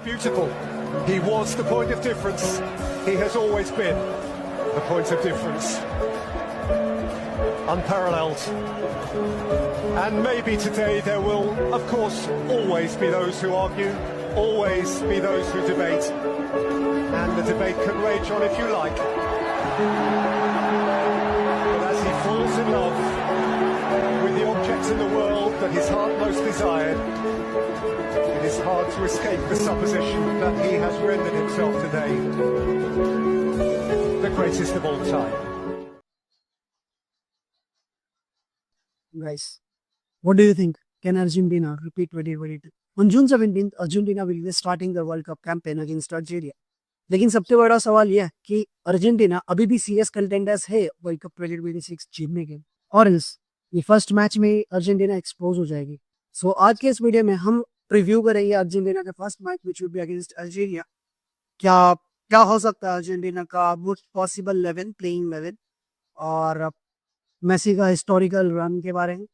beautiful. He was the point of difference. He has always been the point of difference. Unparalleled. And maybe today there will, of course, always be those who argue, always be those who debate. And the debate can rage on if you like. But as he falls in love with the objects in the world that his heart most desired, it is hard to escape the supposition that he has rendered himself today the greatest of all time. Guys, what do you think? Can Argentina repeat 2022? On June 17th, Argentina will be starting the World Cup campaign against Algeria. लेकिन सबसे बड़ा सवाल यह है कि Argentina अभी भी serious contenders है वर्ल्ड कप 2026 जीतने के, और ये फर्स्ट मैच में अर्जेंटीना एक्सपोज हो जाएगी. सो आज के इस वीडियो में हम प्रीव्यू करेंगे अर्जेंटीना का first match which will be against Algeria. क्या क्या हो सकता है अर्जेंटीना का मोस्ट पॉसिबल 11 प्लेइंग 11, और मेसी का हिस्टोरिकल रन के बारे में,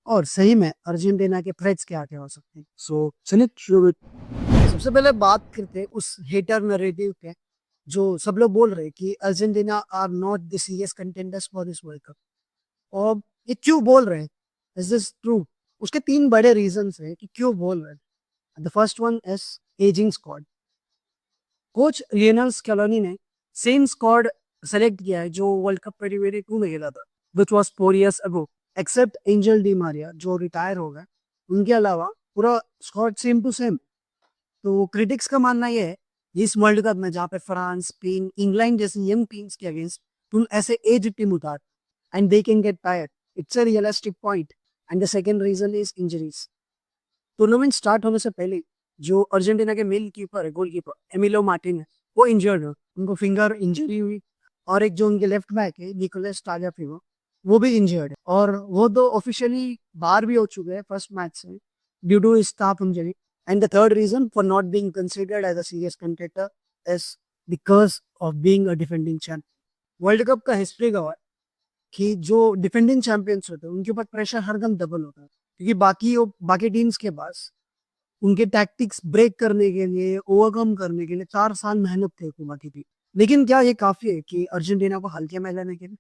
और सही में अर्जेंटीना के थ्रेट्स क्या क्या हो सकते हैं. सो चलिए शुरू. सबसे पहले बात करते हैं उस हेटर नैरेटिव पे जो सब लोग बोल रहे हैं कि Argentina are not the serious contenders for this world cup. और ये क्यों बोल रहे हैं? Is this true? उसके 3 बड़े रीजंस हैं कि क्यों बोल रहे हैं. The first one is ageing squad. Coach Lionel Scaloni ने सेम स्क्वाड सेलेक्ट किया है जो वर्ल्ड कप 2022 में खेला था, which was 4 years ago, except Angel Di Maria जो रिटायर हो गए. उनके अलावा पूरा स्क्वाड सेम टू सेम. तो क्रिटिक्स का मानना यह है इस वर्ल्ड कप में जहाँ पे फ्रांस, स्पेन, इंग्लैंड जैसी यंग टीम्स के अगेंस्ट तुम ऐसे एज टीम उतार and they can get tired. It's a realistic point. And the second reason is injuries. Tournament start होने से पहले जो अर्जेंटीना के मेन कीपर है, गोलकीपर एमिलो मार्टिनेज, वो इंजर्ड है. उनको फिंगर इंजरी हुई. और एक जो उनके लेफ्ट बैक है निकोलस टालियाफिगो, वो भी इंजर्ड है. और वो तो ऑफिशियली बाहर भी हो चुके हैं फर्स्ट मैच से due to staff injury. And the third reason for not being considered as a serious contender is because of being a defending champion. World cup का हिस्ट्री का है कि जो डिफेंडिंग चैंपियंस होते हैं उनके ऊपर प्रेशर हरदम डबल होता है, क्योंकि बाकी टीम्स के पास उनके टैक्टिक्स ब्रेक करने के लिए, ओवरकम करने के लिए 4 साल मेहनत थे बाकी टीम. लेकिन क्या ये काफी है कि अर्जेंटीना को हल्के में लेने के लिए?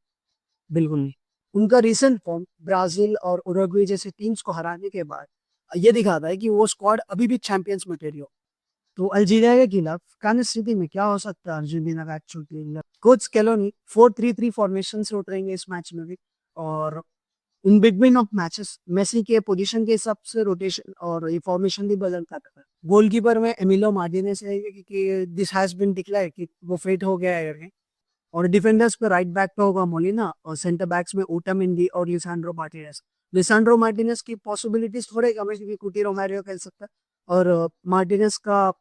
बिल्कुल नहीं. उनका रिसेंट फॉर्म ब्राजील और उरुग्वे जैसे टीम्स को हराने के बाद ये दिखाता है कि वो स्क्वाड अभी भी चैंपियंस मटेरियल. तो अल्जीरिया के खिलाफ कान स्थिति में क्या हो सकता है अर्जेंटीना का actual playing? Coach Scaloni 4-3-3 formation से उतरेंगे इस मैच में भी, और in between of matches Messi के पोजीशन के हिसाब से रोटेशन और ये फॉर्मेशन भी बदलता था. गोलकीपर में एमिलो मार्टिनेज है क्योंकि दिस हैज बीन डिक्लेयर्ड कि वो फिट हो गया है. और डिफेंडर्स पे राइट बैक पे होगा मोलिना, और सेंटर बैक्स में ओटामेंडी और लिसांड्रो मार्टिनेज. लिसांड्रो मार्टिनेज की पॉसिबिलिटीज थोड़े कम है क्योंकि कुटी रोमेरो खेल सकता है, और मार्टिनेज का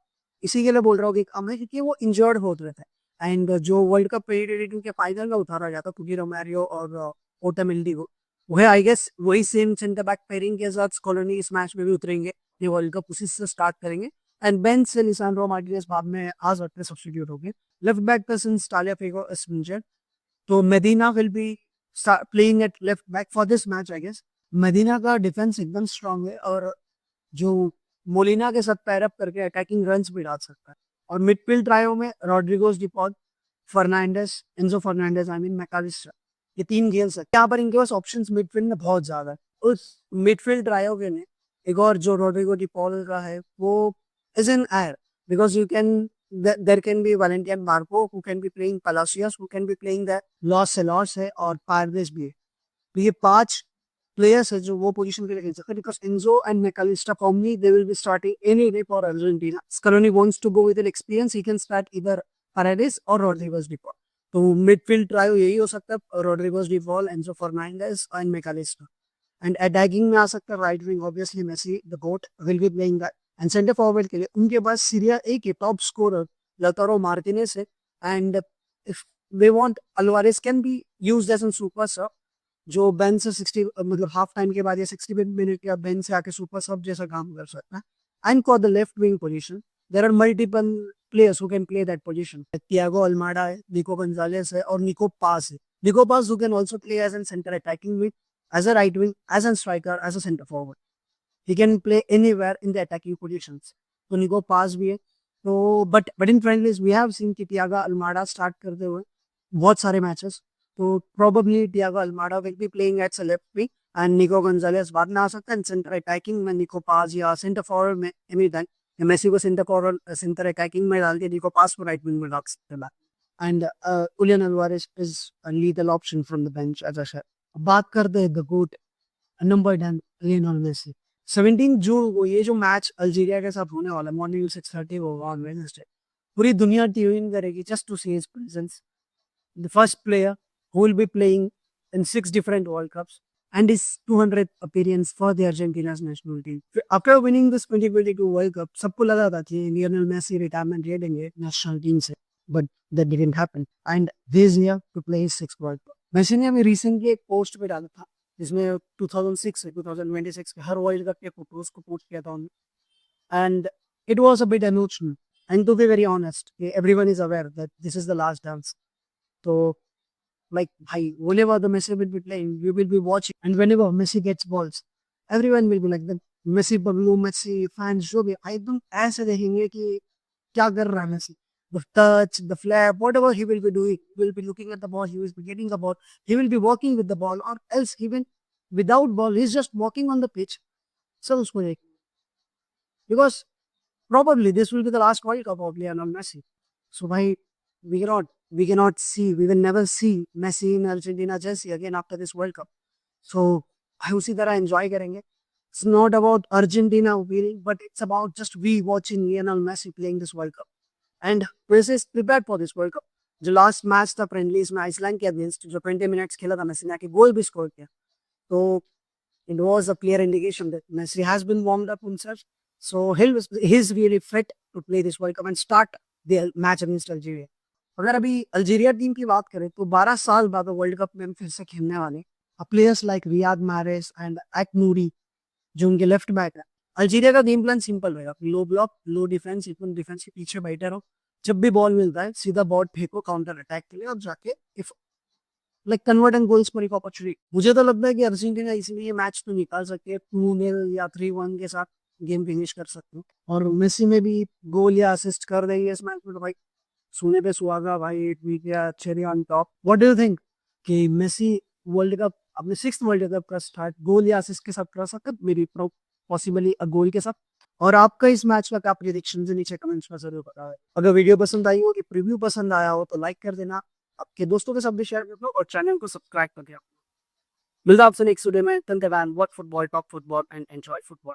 इसी के लिए बोल रहा हूँ कि कम है क्योंकि वो इंजर्ड हो रहे थे. एंड जो वर्ल्ड कप 2022 के फाइनल में उतारा जाता कुटी रोमेरो और ओटामेंडी को, वह आई गेस वही सेम सेंटर बैक पेयरिंग के साथ स्कॉलोनी इस मैच में भी उतरेंगे. ये वर्ल्ड कप उसी से स्टार्ट करेंगे. एंड बेंच से लिसांड्रो मार्टिनेज बाद में आ सकते हैं, सब्स्टिट्यूट हो गए. लेफ्ट बैक पे सिंस टालियाफिगो इज इंजर्ड, तो Medina will be playing at left back for this match. I guess Medina का डिफेंस एकदम स्ट्रांग है, और जो मोलिना के साथ पैर अप करके अटैकिंग रन्स भी डाल सकता है. और मिडफील्ड ट्रायो में Rodrigos, De Paul, Fernandez, Enzo Fernandez, I mean Mac Allister, ये 3 खेल सकते हैं. यहाँ पर इनके पास ऑप्शंस मिडफील्ड में बहुत ज्यादा है. उस मिडफील्ड ट्रायो के ने एक और जो रॉड्रिगो डिपॉल का है वो is in air, because you can there can be Valentin Marco who can be playing Palacios, who can be playing the Los Celos है, और Pardes भी है. तो ये 5 प्लेयर्स है जो वो पोजीशन के लिए खेल सकते हैं. Because Enzo and Mac Allister formally they will be starting any day for Argentina. Scaloni wants to go with an experience. He can start इधर पारेडिस और रॉड्रिगोस डिपॉल. तो मिडफील्ड ट्रायो यही हो सकता है, Rodrigo De Paul, Enzo Fernandez and Mac Allister. And attacking में आ सकता है right wing, obviously Messi the GOAT will be playing that. And centre forward के लिए उनके पास सीरिया ए के टॉप स्कोरर लाउतारो मार्टिनेज है. And if they want Alvarez can be used as an super sub, जो बेंच से 60 मतलब हाफ टाइम के बाद या 60 मिनट या बेंच से आके सुपर सब जैसा काम कर सकता है. And for the left wing position there are multiple players who can play that position. Thiago Almada है, निको गोंजालेस है, और निको पास है. Nico Paz who can also play as an centre attacking wing, as a right wing, as an striker, as a centre forward. He can play anywhere in the attacking positions. तो निको पास भी है। तो but in friendlies we have seen कि Thiago Almada start करते हुए बहुत सारे मैचेस। तो probably Thiago Almada will be playing at left wing and Nico Gonzalez बाद में आ सकता है, सेंटर अटैकिंग में निको पास या सेंटर फॉरवर्ड में एनी टाइम, मेसी को सेंटर फॉरवर्ड सेंटर अटैकिंग में डाल के निको पास को राइट विंग में रख सकते हैं। And Julian Alvarez is a lethal option from the bench, as I said. बात करते हैं the GOAT number 10 Lionel Messi. 17 जून को ये जो मैच अल्जीरिया के साथ होने वाला है, मॉर्निंग 6:30 होगा ऑन वेडनेसडे, पूरी दुनिया ट्यून करेगी just to see his presence. The first player who will be playing in 6 different World Cups and his 200th appearance for the Argentina's national team. After winning this 2022 World Cup, सबको लगा था कि Lionel Messi retirement ले लेंगे national team से, but that didn't happen. And this year to play his 6th World Cup. Messi ने अभी recently एक पोस्ट पे डाला था जिसमें 2006 से 2026 के हर वर्ल्ड कप के फोटोज को पोस्ट किया था उन्होंने, and it was a bit emotional and to be very honest everyone is aware that this is the last dance. तो like bhai, whenever the Messi will be playing, we will be watching, and whenever Messi gets balls, everyone will be like the Messi Bablu Messi fans जो भी एकदम ऐसे देखेंगे कि क्या कर रहा है Messi, the touch, the flap, whatever he will be doing, he will be looking at the ball, he will be getting the ball, he will be walking with the ball, or else even without ball, he's just walking on the pitch. सब उसको देखेंगे because probably this will be the last World Cup of Lionel Messi. So bhai, we cannot see, we will never see Messi in Argentina jersey again after this World Cup. So I उसी तरह enjoy करेंगे. It's not about Argentina winning, but it's about just we watching Lionel Messi playing this World Cup. And Brazil is prepared for this World Cup. जो last match था friendlies में Iceland के against, जो 20 minutes खेला था Messi ने, आके गोल भी स्कोर किया, तो it was a clear indication that Messi has been warmed up himself, so he's really fit to play this World Cup and start the match against Algeria. अगर अभी अल्जीरिया टीम की बात करें तो 12 साल बाद वर्ल्ड कप में फिर से खेलने वाले प्लेयर्स लाइक रियाद मारेस एंड एक नूरी जो उनके लेफ्ट बैक है। अल्जीरिया का गेम प्लान सिंपल रहेगा, लो ब्लॉक, लो डिफेंस, इवन डिफेंस के पीछे बैठे रहो, जब भी बॉल मिलता है सीधा बॉल फेंको काउंटर अटैक के लिए और जाके if like convert and goals for opportunity. मुझे तो लगता है कि अर्जेंटीना इसलिए मैच तो निकाल सकती है 2-0 या 3-1 के साथ गेम फिनिश कर सकते हो, और मेसी में भी गोल या असिस्ट कर देंगे इस मैच में, तो भाई सोने पे सुहागा भाई, cherry on top. What do you think कि मेसी वर्ल्ड कप अपने 6th वर्ल्ड कप का स्टार्ट गोल या असिस्ट के साथ कर सकते, मे बी पॉसिबली अ गोल के साथ? और आपका इस मैच का क्या प्रेडिक्शन है नीचे कमेंट्स में जरूर बताओ। अगर वीडियो पसंद आई हो कि प्रीव्यू पसंद आया हो तो लाइक कर देना, आपके दोस्तों के साथ भी शेयर कर दो और चैनल को सब्सक्राइब कर दिया। मिलता आपसे नेक्स्ट वीडियो में, तंते वैन, watch football, talk football and enjoy football.